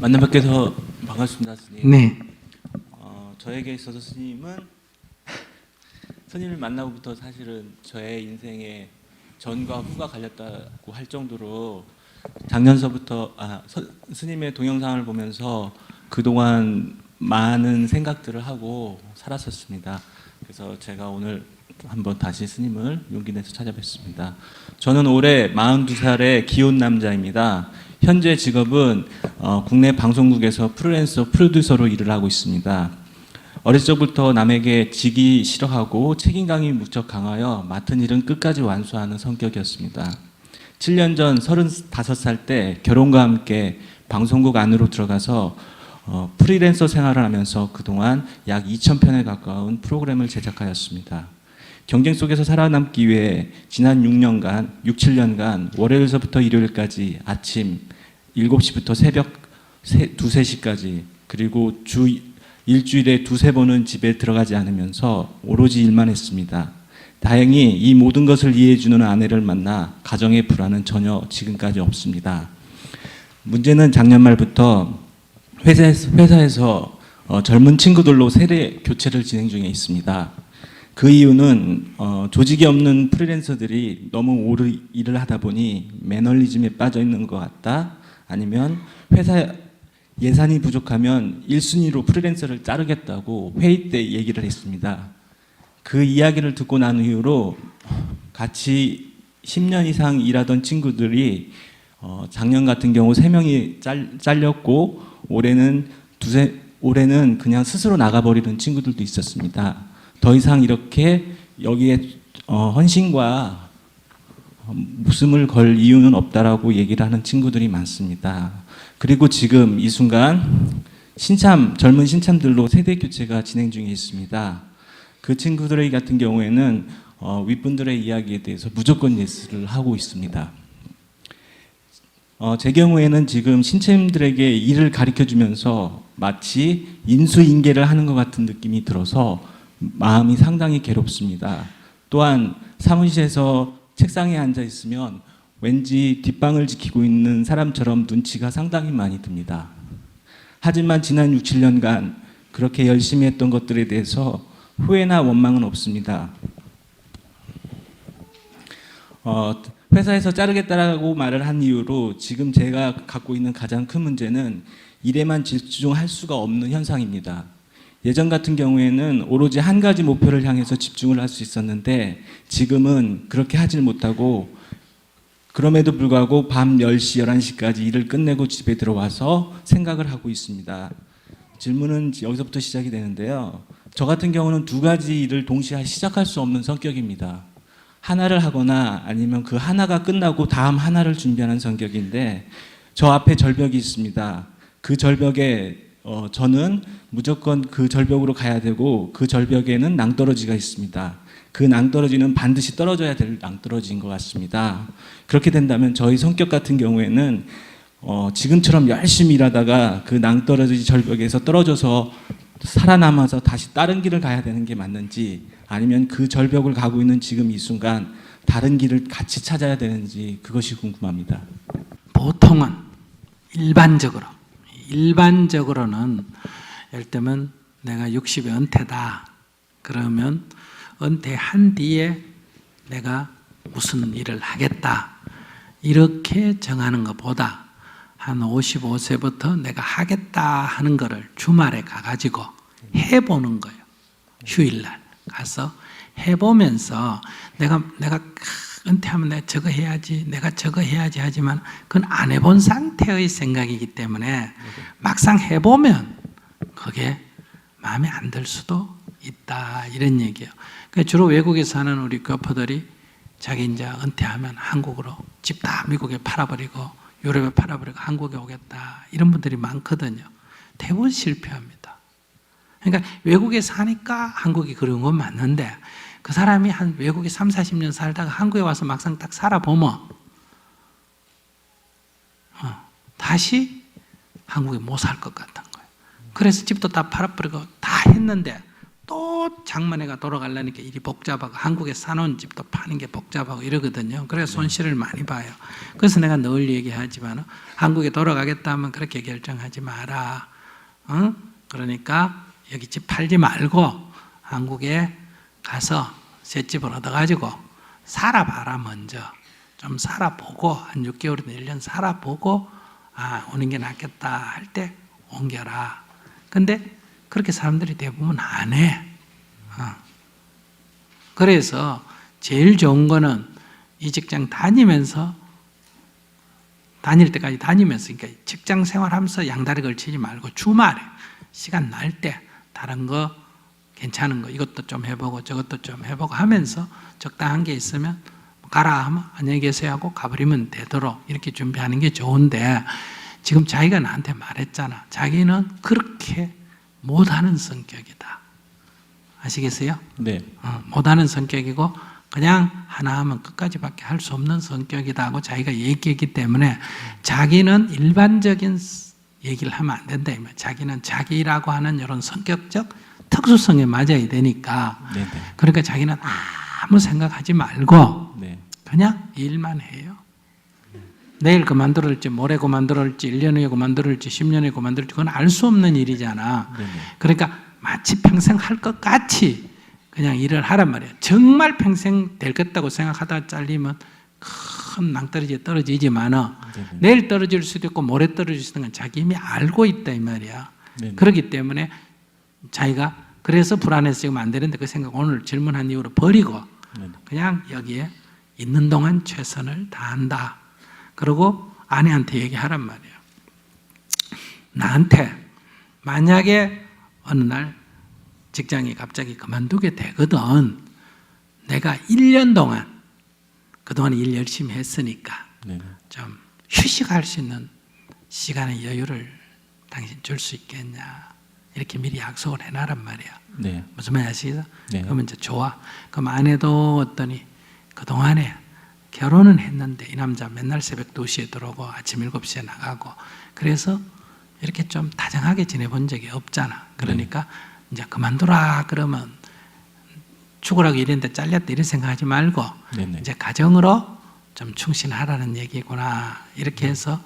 만나 뵙게 해서 반갑습니다, 스님. 네. 저에게 있어서 스님은 스님을 만나고부터 사실은 저의 인생에 전과 후가 갈렸다고 할 정도로 작년서부터 스님의 동영상을 보면서 그동안 많은 생각들을 하고 살았었습니다. 그래서 제가 오늘 한번 다시 스님을 용기 내서 찾아뵙습니다. 저는 올해 42살의 기혼 남자입니다. 현재 직업은 국내 방송국에서 프리랜서 프로듀서로 일을 하고 있습니다. 어렸을 적부터 남에게 지기 싫어하고 책임감이 무척 강하여 맡은 일은 끝까지 완수하는 성격이었습니다. 7년 전 35살 때 결혼과 함께 방송국 안으로 들어가서 프리랜서 생활을 하면서 그동안 약 2,000편에 가까운 프로그램을 제작하였습니다. 경쟁 속에서 살아남기 위해 지난 6년간, 7년간 월요일서부터 일요일까지 아침 7시부터 새벽 2, 3시까지 그리고 일주일에 2, 3번은 집에 들어가지 않으면서 오로지 일만 했습니다. 다행히 이 모든 것을 이해해주는 아내를 만나 가정의 불안은 전혀 지금까지 없습니다. 문제는 작년 말부터 회사에서 젊은 친구들로 세대 교체를 진행 중에 있습니다. 그 이유는 조직이 없는 프리랜서들이 너무 오래 일을 하다 보니 매너리즘에 빠져 있는 것 같다. 아니면 회사 예산이 부족하면 1순위로 프리랜서를 자르겠다고 회의 때 얘기를 했습니다. 그 이야기를 듣고 난 이후로 같이 10년 이상 일하던 친구들이 작년 같은 경우 3명이 잘렸고 올해는 그냥 스스로 나가버리는 친구들도 있었습니다. 더 이상 이렇게 여기에 헌신과 목숨을 걸 이유는 없다라고 얘기를 하는 친구들이 많습니다. 그리고 지금 이 순간 젊은 신참들로 세대 교체가 진행 중에 있습니다. 그 친구들 같은 경우에는 윗분들의 이야기에 대해서 무조건 예스를 하고 있습니다. 제 경우에는 지금 신참들에게 일을 가르쳐주면서 마치 인수인계를 하는 것 같은 느낌이 들어서 마음이 상당히 괴롭습니다. 또한 사무실에서 책상에 앉아 있으면 왠지 뒷방을 지키고 있는 사람처럼 눈치가 상당히 많이 듭니다. 하지만 지난 6, 7년간 그렇게 열심히 했던 것들에 대해서 후회나 원망은 없습니다. 회사에서 자르겠다라고 말을 한 이유로 지금 제가 갖고 있는 가장 큰 문제는 일에만 집중할 수가 없는 현상입니다. 예전 같은 경우에는 오로지 한 가지 목표를 향해서 집중을 할 수 있었는데 지금은 그렇게 하질 못하고 그럼에도 불구하고 밤 10시, 11시까지 일을 끝내고 집에 들어와서 생각을 하고 있습니다. 질문은 여기서부터 시작이 되는데요. 저 같은 경우는 2가지 일을 동시에 시작할 수 없는 성격입니다. 하나를 하거나 아니면 그 하나가 끝나고 다음 하나를 준비하는 성격인데 저 앞에 절벽이 있습니다. 그 절벽에 저는 무조건 그 절벽으로 가야 되고 그 절벽에는 낭떠러지가 있습니다. 그 낭떠러지는 반드시 떨어져야 될 낭떠러지인 것 같습니다. 그렇게 된다면 저희 성격 같은 경우에는 지금처럼 열심히 일하다가 그 낭떠러지 절벽에서 떨어져서 살아남아서 다시 다른 길을 가야 되는 게 맞는지 아니면 그 절벽을 가고 있는 지금 이 순간 다른 길을 같이 찾아야 되는지 그것이 궁금합니다. 보통은 일반적으로는 예를 들면 내가 60에 은퇴다. 그러면 은퇴한 뒤에 내가 무슨 일을 하겠다. 이렇게 정하는 것보다 한 55세부터 내가 하겠다 하는 거를 주말에 가가지고 해보는 거예요. 휴일날 가서 해보면서 내가 은퇴하면 내가 저거 해야지, 내가 저거 해야지 하지만 그건 안 해본 상태의 생각이기 때문에 막상 해보면 그게 마음에 안 들 수도 있다 이런 얘기예요. 그러니까 주로 외국에 사는 우리 교포들이 자기 이제 은퇴하면 한국으로 집 다 미국에 팔아버리고 유럽에 팔아버리고 한국에 오겠다 이런 분들이 많거든요. 대부분 실패합니다. 그러니까 외국에 사니까 한국이 그런 건 맞는데 그 사람이 한 외국에 3, 40년 살다가 한국에 와서 막상 딱 살아보면 다시 한국에 못 살 것 같은 거예요. 그래서 집도 다 팔아버리고 다 했는데 또 장만회가 돌아가려니까 일이 복잡하고 한국에 사놓은 집도 파는 게 복잡하고 이러거든요. 그래서 손실을 많이 봐요. 그래서 내가 늘 얘기하지만 한국에 돌아가겠다 하면 그렇게 결정하지 마라. 그러니까 여기 집 팔지 말고 한국에 가서 새 집을 얻어가지고 살아봐라. 먼저 좀 살아보고 한 6개월이나 1년 살아보고 오는 게 낫겠다 할 때 옮겨라. 근데 그렇게 사람들이 대부분 안 해. 그래서 제일 좋은 거는 이 직장 다니면서 다닐 때까지 다니면서, 그러니까 직장 생활하면서 양다리 걸치지 말고 주말에 시간 날 때 다른 거 괜찮은 거 이것도 좀 해보고 저것도 좀 해보고 하면서 적당한 게 있으면 가라 하면 안녕히 계세요 하고 가버리면 되도록 이렇게 준비하는 게 좋은데, 지금 자기가 나한테 말했잖아. 자기는 그렇게 못하는 성격이다. 아시겠어요? 네. 못하는 성격이고 그냥 하나 하면 끝까지밖에 할 수 없는 성격이다 하고 자기가 얘기했기 때문에 자기는 일반적인 얘기를 하면 안 된다. 자기는 자기라고 하는 이런 성격적 특수성에 맞아야 되니까. 네네. 그러니까 자기는 아무 생각하지 말고 네. 그냥 일만 해요. 내일 그만둘지 모레 그만둘지 1년 후에 그만둘지 10년 후에 그만둘지 그건 알 수 없는 일이잖아. 네네. 그러니까 마치 평생 할 것 같이 그냥 일을 하란 말이야. 정말 평생 될 것다고 생각하다가 잘리면 큰 낭떠러지에 떨어지지만은 내일 떨어질 수도 있고 모레 떨어질 수도 있는 건 자기 이미 알고 있다 이 말이야. 네네. 그렇기 때문에 자기가 그래서 불안해서 지금 안 되는데 그 생각 오늘 질문한 이후로 버리고 네네. 그냥 여기에 있는 동안 최선을 다한다. 그리고 아내한테 얘기하란 말이에요. 나한테 만약에 어느 날 직장이 갑자기 그만두게 되거든. 내가 1년 동안 그동안 일 열심히 했으니까 네네. 좀 휴식할 수 있는 시간의 여유를 당신 줄 수 있겠냐. 이렇게 미리 약속을 해놔란 말이야. 네. 무슨 말인지 아시죠? 네. 그러면 이제 좋아. 그럼 아내도 어떠니 그동안에 결혼은 했는데 이 남자 맨날 새벽 2시에 들어오고 아침 7시에 나가고 그래서 이렇게 좀 다정하게 지내본 적이 없잖아. 그러니까 이제 그만두라 그러면 죽으라고 이랬는데 잘렸다 이런 생각하지 말고 네네. 이제 가정으로 좀 충실하라는 얘기구나. 이렇게 해서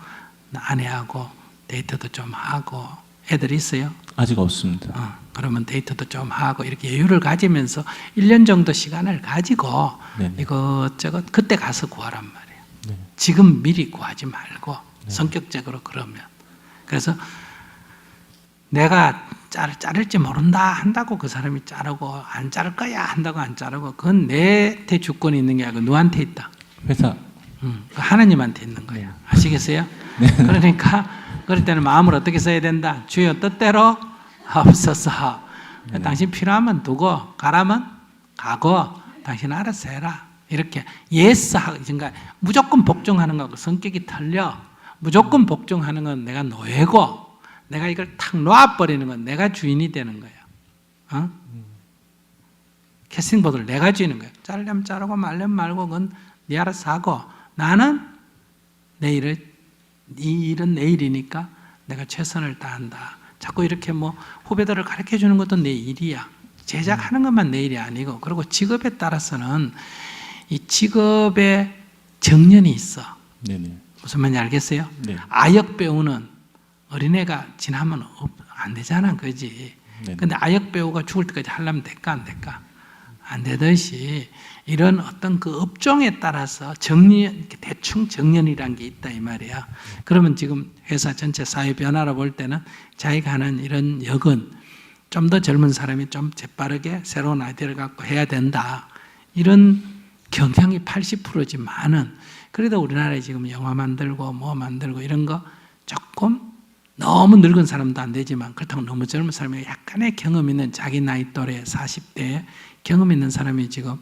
아내하고 데이트도 좀 하고. 애들 있어요? 아직 없습니다. 그러면 데이트도 좀 하고 이렇게 여유를 가지면서 1년 정도 시간을 가지고 네네. 이것저것 그때 가서 구하란 말이에요. 네. 지금 미리 구하지 말고 성격적으로 그러면. 그래서 내가 자를지 모른다 한다고 그 사람이 자르고 안 자를 거야 한다고 안 자르고 그건 내한테 주권이 있는 게 아니고 너한테 있다. 회사. 하나님한테 있는 거야. 아시겠어요? 그러니까 그럴 때는 마음을 어떻게 써야 된다? 주여 뜻대로 하옵소서. 당신 필요하면 두고 가라면 가고 당신 알아서 해라. 이렇게 예스 하고 그러니까 무조건 복종하는 거하고 성격이 틀려. 무조건 복종하는 건 내가 노예고 내가 이걸 탁 놓아버리는 건 내가 주인이 되는 거야. 캐스팅보드를 내가 주인인 거야. 자르려면 자르고 말려면 말고 그건 네 알아서 하고 나는 내일을 이 일은 내 일이니까 내가 최선을 다한다. 자꾸 이렇게 뭐 후배들을 가르쳐 주는 것도 내 일이야. 제작하는 것만 내 일이 아니고 그리고 직업에 따라서는 이 직업에 정년이 있어. 네네. 무슨 말인지 알겠어요? 네. 아역 배우는 어린애가 지나면 안 되잖아, 그지? 네네. 근데 아역 배우가 죽을 때까지 하려면 될까 안 될까? 안 되듯이 이런 어떤 그 업종에 따라서 정년, 대충 정년이란 게 있다 이 말이야. 그러면 지금 회사 전체 사회 변화로 볼 때는 자기가 하는 이런 역은 좀 더 젊은 사람이 좀 재빠르게 새로운 아이디어를 갖고 해야 된다. 이런 경향이 80%지만은 그래도 우리나라에 지금 영화 만들고 뭐 만들고 이런 거 조금 너무 늙은 사람도 안 되지만 그렇다고 너무 젊은 사람이 약간의 경험 있는 자기 나이 또래 40대에 경험 있는 사람이 지금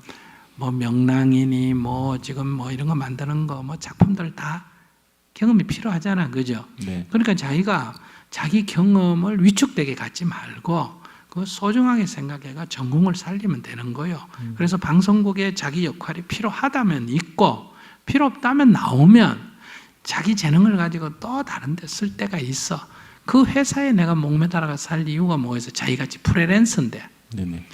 뭐 명랑이니 뭐 지금 뭐 이런 거 만드는 거 뭐 작품들 다 경험이 필요하잖아. 그죠? 네. 그러니까 자기가 자기 경험을 위축되게 갖지 말고 그 소중하게 생각해가 전공을 살리면 되는 거예요. 그래서 방송국에 자기 역할이 필요하다면 있고 필요 없다면 나오면 자기 재능을 가지고 또 다른 데 쓸 때가 있어. 그 회사에 내가 목매달아가 살 이유가 뭐겠어? 자기같이 프리랜서인데 네네.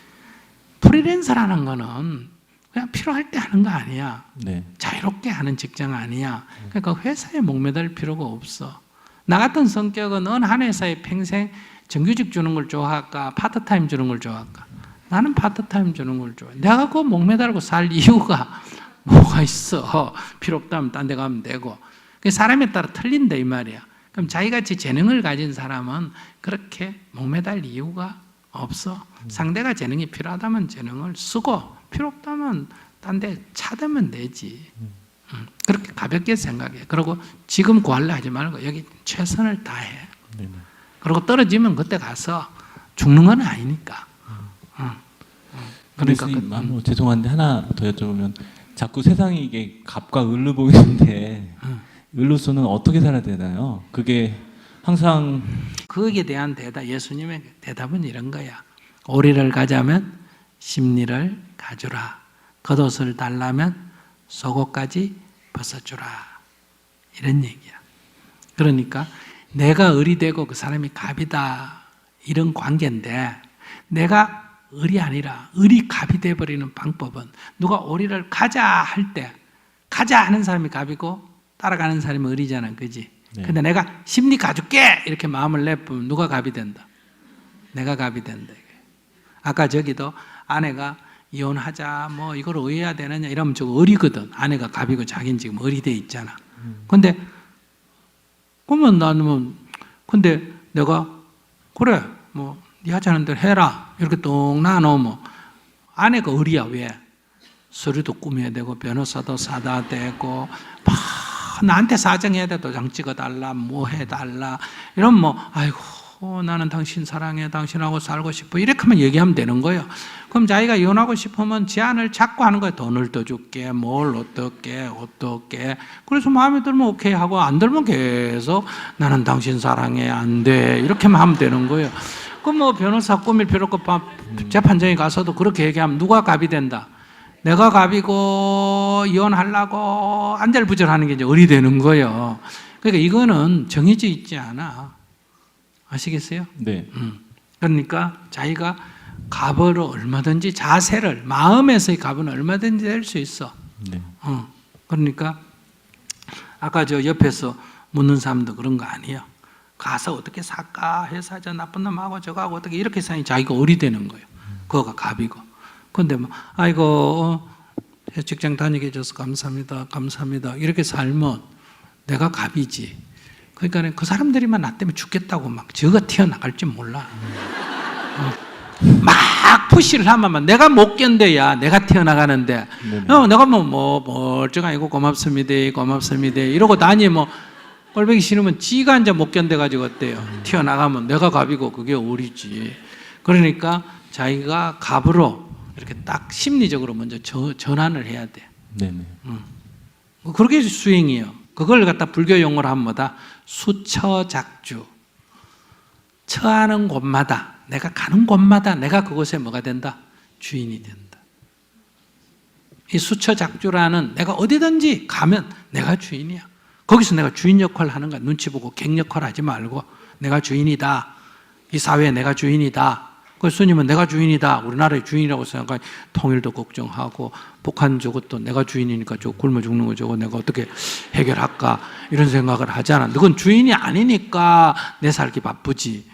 프리랜서라는 거는 그냥 필요할 때 하는 거 아니야. 네. 자유롭게 하는 직장 아니야. 그러니까 회사에 목매달 필요가 없어. 나 같은 성격은 어느 한 회사에 평생 정규직 주는 걸 좋아할까, 파트타임 주는 걸 좋아할까? 나는 파트타임 주는 걸 좋아해. 내가 그 목매달고 살 이유가 뭐가 있어? 필요 없다면 딴 데 가면 되고. 사람에 따라 틀린다 이 말이야. 그럼 자기같이 재능을 가진 사람은 그렇게 목매달 이유가 없어. 상대가 재능이 필요하다면 재능을 쓰고 필요 없다면 딴 데 차대면 되지. 그렇게 가볍게 생각해. 그리고 지금 구할래 하지 말고 여기 최선을 다해. 네네. 그리고 떨어지면 그때 가서 죽는 건 아니니까. 그러니까 뭐 죄송한데 하나 더 여쭤보면 자꾸 세상이 이게 갑과 을로 보이는데 을로서는 어떻게 살아야 되나요? 그게 항상 거기에 대한 대답, 예수님의 대답은 이런 거야. 오리를 가자면 심리를 가주라. 겉옷을 달라면 속옷까지 벗어주라. 이런 얘기야. 그러니까 내가 을이 되고 그 사람이 갑이다. 이런 관계인데 내가 을이 아니라 을이 갑이 돼버리는 방법은 누가 오리를 가자 할 때 가자 하는 사람이 갑이고 따라가는 사람이 을이잖아. 그지? 네. 근데 내가 심리 가줄게 이렇게 마음을 내뿜으면 누가 갑이 된다? 내가 갑이 된다. 아까 저기도 아내가 이혼하자 뭐 이걸 의해야 되느냐 이러면 저거 을이거든. 아내가 갑이고 자기는 지금 을이 돼 있잖아. 근데 그러면 나는 뭐 근데 내가 그래 뭐 네 하자는 대로 해라 이렇게 똥 놔놓으면 아내가 을이야. 왜? 서류도 꾸며야 되고 변호사도 사다 대고 막 나한테 사정해야 돼. 도장 찍어달라 뭐 해달라 이러면 뭐 아이고 나는 당신 사랑해 당신하고 살고 싶어 이렇게 하면 얘기하면 되는 거예요. 그럼 자기가 이혼하고 싶으면 제안을 자꾸 하는 거예요. 돈을 더 줄게 뭘 어떻게 그래서 마음에 들면 오케이 하고 안 들면 계속 나는 당신 사랑해 안 돼 이렇게만 하면 되는 거예요. 그럼 뭐 변호사 꾸밀 필요 없고 재판장에 가서도 그렇게 얘기하면 누가 갑이 된다? 내가 갑이고 이혼하려고 안절부절하는 게 이제 을이 되는 거예요. 그러니까 이거는 정해져 있지 않아. 아시겠어요? 네. 그러니까 자기가 갑으로 얼마든지 자세를 마음에서의 갑은 얼마든지 될 수 있어. 네. 그러니까 아까 저 옆에서 묻는 사람도 그런 거 아니에요. 가서 어떻게 살까 해서 저 나쁜 놈하고 저거하고 어떻게 이렇게 사니 자기가 을이 되는 거예요. 그거가 갑이고. 근데 뭐 아이고 직장 다니게 해줘서 감사합니다 이렇게 살면 내가 갑이지. 그러니까 그 사람들이만 나 때문에 죽겠다고 막 저거 튀어나갈 줄 몰라. 막 푸시를 하면 내가 못 견뎌야 내가 튀어나가는데 내가 뭐 멀쩡하고 고맙습니다 이러고 다니면 꼴보기 싫으면 지가 이제 못 견뎌가지고 어때요? 튀어나가면 내가 갑이고 그게 을이지. 그러니까 자기가 갑으로 이렇게 딱 심리적으로 먼저 전환을 해야 돼. 네네. 그렇게 수행이에요. 그걸 갖다 불교 용어로 하면 뭐다? 수처작주. 처하는 곳마다 내가 가는 곳마다 내가 그곳에 뭐가 된다? 주인이 된다. 이 수처작주라는 내가 어디든지 가면 내가 주인이야. 거기서 내가 주인 역할을 하는 거야. 눈치 보고 객 역할 하지 말고 내가 주인이다. 이 사회에 내가 주인이다. 그래서 스님은 내가 주인이다. 우리나라의 주인이라고 생각하니 통일도 걱정하고 북한 저것도 내가 주인이니까 저 굶어 죽는 거 저거 내가 어떻게 해결할까 이런 생각을 하잖아. 너건 주인이 아니니까 내 살기 바쁘지.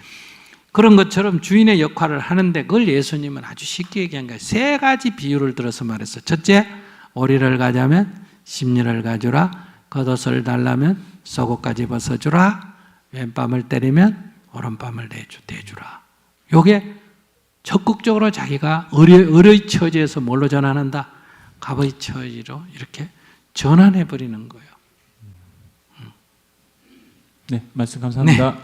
그런 것처럼 주인의 역할을 하는데 그걸 예수님은 아주 쉽게 얘기한 거예요. 세 가지 비유를 들어서 말했어. 첫째, 오리를 가자면 심리를 가주라. 겉옷을 달라면 속옷까지 벗어주라. 왼밤을 때리면 오른밤을 대주라. 요게 적극적으로 자기가 을의 처지에서 뭘로 전환한다? 갑의 처지로 이렇게 전환해버리는 거예요. 네, 말씀 감사합니다. 네.